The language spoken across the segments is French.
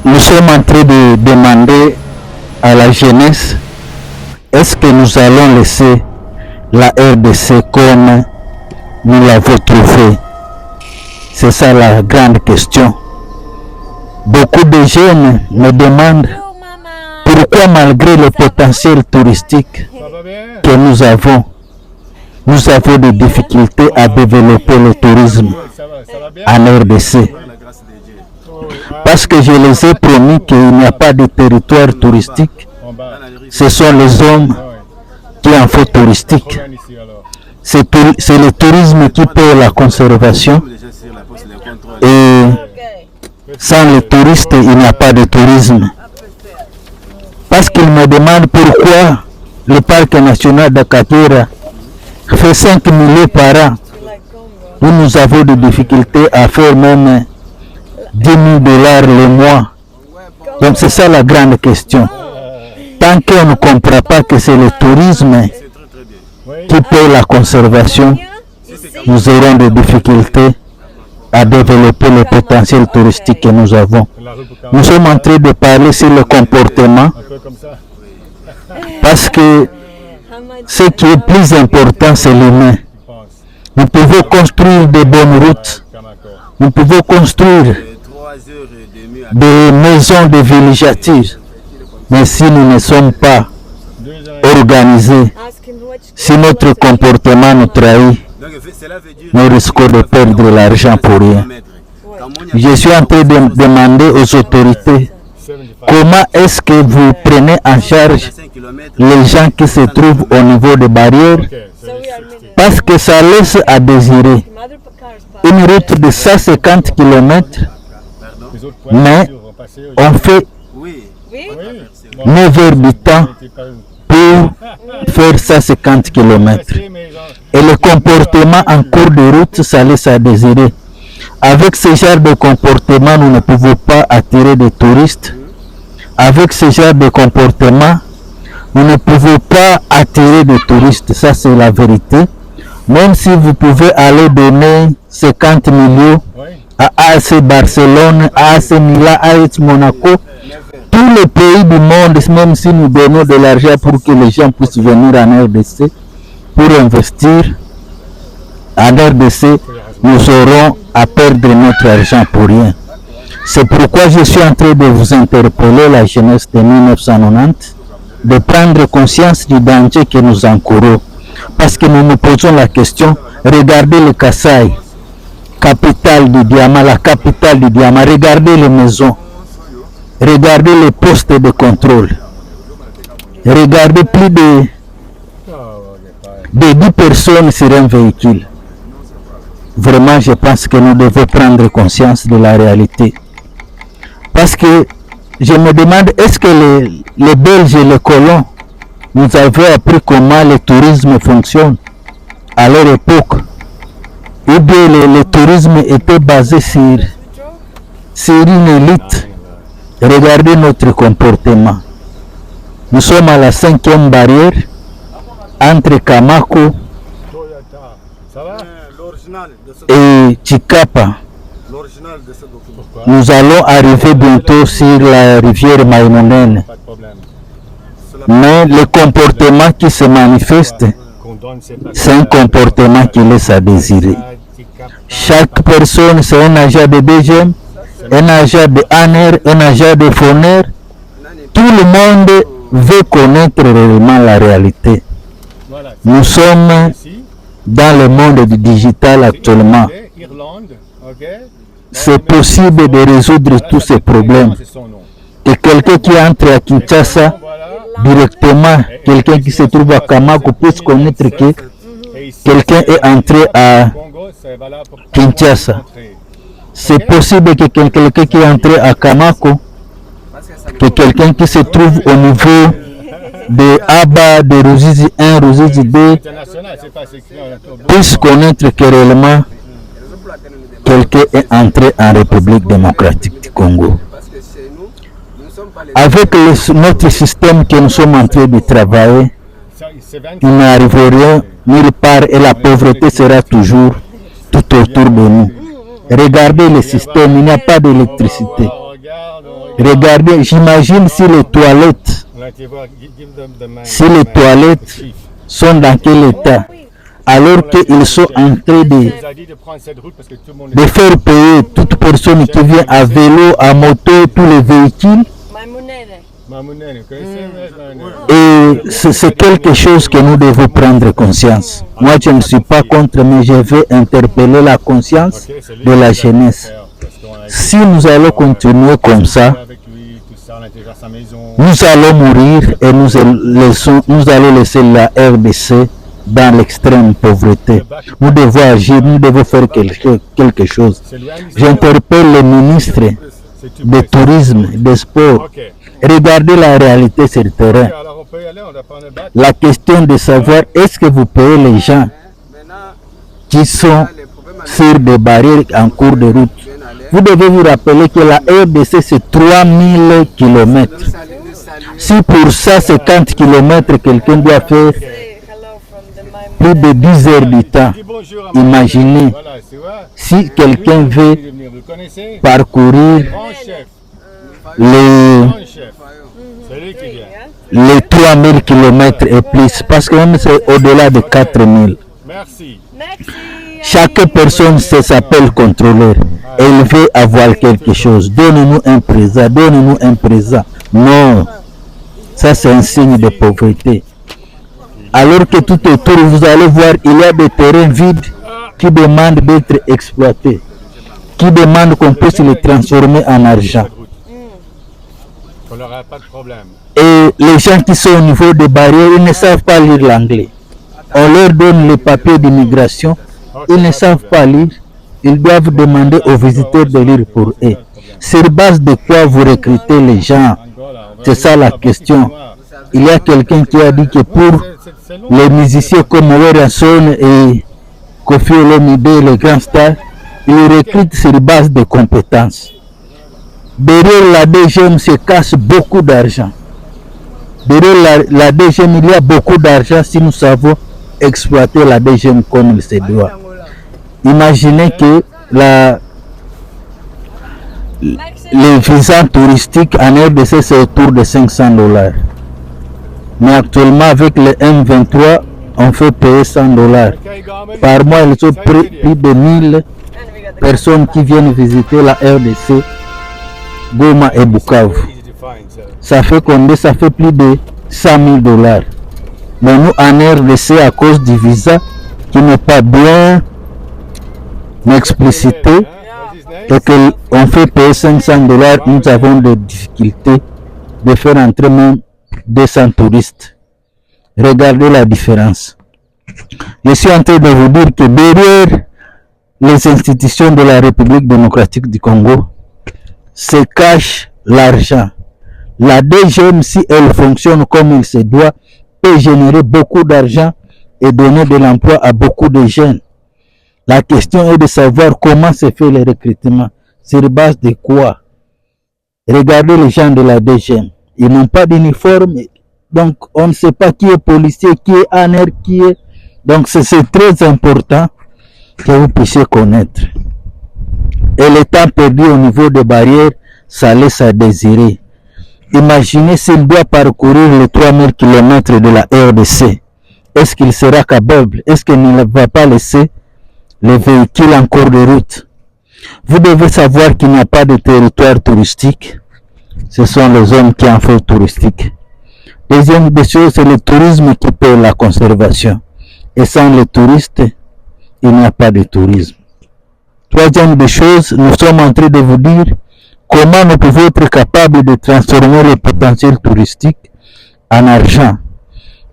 nous sommes en train de demander à la jeunesse, est-ce que nous allons laisser la RDC comme nous l'avons trouvée? C'est ça la grande question. Beaucoup de jeunes me demandent pourquoi malgré le potentiel touristique que nous avons des difficultés à développer le tourisme en RDC. Parce que je les ai promis qu'il n'y a pas de territoire touristique. Ce sont les hommes qui en font touristique. C'est le tourisme qui paie la conservation. Et sans les touristes, il n'y a pas de tourisme. Parce qu'ils me demandent pourquoi le parc national d'Akatera fait 5 millions par an. Où nous avons des difficultés à faire même 10 000 $ le mois. Donc c'est ça la grande question. Tant qu'on ne comprend pas que c'est le tourisme qui paye la conservation, nous aurons des difficultés à développer le potentiel touristique que nous avons. Nous sommes en train de parler sur le comportement parce que ce qui est plus important, c'est l'humain. Nous pouvons construire de bonnes routes, nous pouvons construire des maisons de villégiature, mais si nous ne sommes pas organisés, si notre comportement nous trahit, nous risquons de perdre l'argent pour rien. Je suis en train de demander aux autorités comment est-ce que vous prenez en charge les gens qui se trouvent au niveau des barrières, parce que ça laisse à désirer. Une route de 150 km, mais on fait 9 heures du temps pour faire 150 km. Et le comportement en cours de route, ça laisse à désirer. Avec ce genre de comportement, nous ne pouvons pas attirer des touristes. Avec ce genre de comportement, nous ne pouvons pas attirer des touristes. Ça, c'est la vérité. Même si vous pouvez aller donner 50 millions à AC Barcelone, à AC Milan, à AS Monaco, tous les pays du monde, même si nous donnons de l'argent pour que les gens puissent venir en RDC, pour investir en RDC, nous aurons à perdre notre argent pour rien. C'est pourquoi je suis en train de vous interpeller, la jeunesse de 1990, de prendre conscience du danger que nous encourons. Parce que nous nous posons la question, regardez le Kasaï, capitale du diamant, la capitale du diamant, regardez les maisons, regardez les postes de contrôle, regardez plus de 10 personnes sur un véhicule. Vraiment, je pense que nous devons prendre conscience de la réalité. Parce que je me demande, est-ce que les Belges et les colons nous avaient appris comment le tourisme fonctionne à leur époque? Ou bien le tourisme était basé sur une élite. Regardez notre comportement. Nous sommes à la 5e barrière entre Kamako et Chikapa. Nous allons arriver bientôt sur la rivière Maïmonène. Mais le comportement qui se manifeste, c'est un comportement qui laisse à désirer. Chaque personne, c'est un agent de DGM, un agent de ANER, un agent de FONER. Tout le monde veut connaître réellement la réalité. Nous sommes dans le monde du digital actuellement. C'est possible de résoudre tous ces problèmes. Et quelqu'un qui entre à Kinshasa, directement, quelqu'un qui se trouve à Kamako puisse connaître que quelqu'un est entré à Kinshasa. C'est possible que quelqu'un qui est entré à Kamako, que quelqu'un qui se trouve au niveau de Aba, de Ruzizi 1, Ruzizi 2, puisse connaître que réellement quelqu'un est entré en République démocratique du Congo. Avec notre système que nous sommes en train de travailler, nous n'arriverons nulle part et la pauvreté sera toujours tout autour de nous. Regardez le système, il n'y a pas d'électricité. Regardez, j'imagine si les toilettes sont dans quel état, alors qu'ils sont en train de faire payer toute personne qui vient à vélo, à moto, tous les véhicules. Et c'est quelque chose que nous devons prendre conscience. Moi, je ne suis pas contre, mais je vais interpeller la conscience de la jeunesse. Si nous allons continuer comme ça, nous allons mourir et nous allons laisser la RDC dans l'extrême pauvreté. Nous devons agir, nous devons faire quelque chose. J'interpelle les ministres du tourisme, des sports. Regardez la réalité sur le terrain. La question de savoir est-ce que vous payez les gens qui sont sur des barrières en cours de route. Vous devez vous rappeler que la RDC c'est 3000 km. Si pour ça 50 km quelqu'un doit faire plus de 10 heures du temps, imaginez si quelqu'un veut parcourir les 3000 km et plus, parce que même c'est au-delà de 4000. Chaque personne s'appelle contrôleur et il veut avoir quelque chose. Donnez-nous un présent, donnez-nous un présent. Non, ça c'est un signe de pauvreté. Alors que tout autour, vous allez voir, il y a des terrains vides qui demandent d'être exploités, qui demandent qu'on puisse les transformer en argent. Et les gens qui sont au niveau des barrières, ils ne savent pas lire l'anglais. On leur donne les papiers d'immigration, ils ne savent pas lire. Ils doivent demander aux visiteurs de lire pour eux. Sur base de quoi vous recrutez les gens? C'est ça la question. Il y a quelqu'un qui a dit que pour les musiciens comme Werrason et Kofi Olomide, les grands stars, ils recrutent sur base de compétences. Derrière la DGM se cache beaucoup d'argent. Derrière la DGM, il y a beaucoup d'argent si nous savons exploiter la DGM comme il se doit. Imaginez que les visas touristiques en RDC c'est autour de $500. Mais actuellement avec le M23, on fait payer $100. Par mois, ils ont pris plus de 1000 personnes qui viennent visiter la RDC, Goma et Bukavu. Ça fait combien? Ça fait plus de $100,000. Mais nous en RDC, à cause du visa qui n'est pas bien explicité et qu'on fait payer $500, nous avons des difficultés de faire entrer même 200 touristes. Regardez la différence. Je suis en train de vous dire que derrière les institutions de la République démocratique du Congo se cache l'argent. La DGM, si elle fonctionne comme il se doit, peut générer beaucoup d'argent et donner de l'emploi à beaucoup de jeunes. La question est de savoir comment se fait le recrutement, sur base de quoi. Regardez les gens de la DGM, ils n'ont pas d'uniforme, donc on ne sait pas qui est policier, qui est ANR, qui est... Donc c'est très important que vous puissiez connaître. Et le temps perdu au niveau des barrières, ça laisse à désirer. Imaginez s'il doit parcourir les 3000 km de la RDC. Est-ce qu'il sera capable? Est-ce qu'il ne va pas laisser les véhicules en cours de route? Vous devez savoir qu'il n'y a pas de territoire touristique. Ce sont les hommes qui en font touristique. Deuxième des choses, c'est le tourisme qui paie la conservation. Et sans les touristes, il n'y a pas de tourisme. Troisième des choses, nous sommes en train de vous dire comment nous pouvons être capables de transformer le potentiel touristique en argent.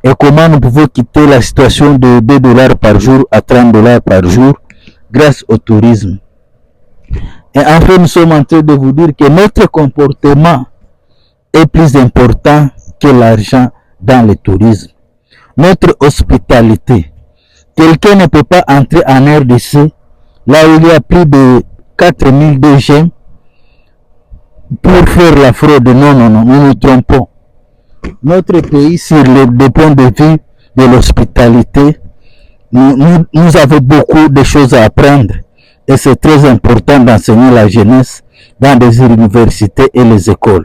Et comment nous pouvons quitter la situation de $2 par jour à $30 par jour grâce au tourisme. Et enfin, nous sommes en train de vous dire que notre comportement est plus important que l'argent dans le tourisme. Notre hospitalité. Quelqu'un ne peut pas entrer en RDC, là où il y a plus de 4000 DG, pour faire la fraude. Non, nous nous trompons. Notre pays, sur le point de vue de l'hospitalité, nous avons beaucoup de choses à apprendre. Et c'est très important d'enseigner la jeunesse dans des universités et les écoles.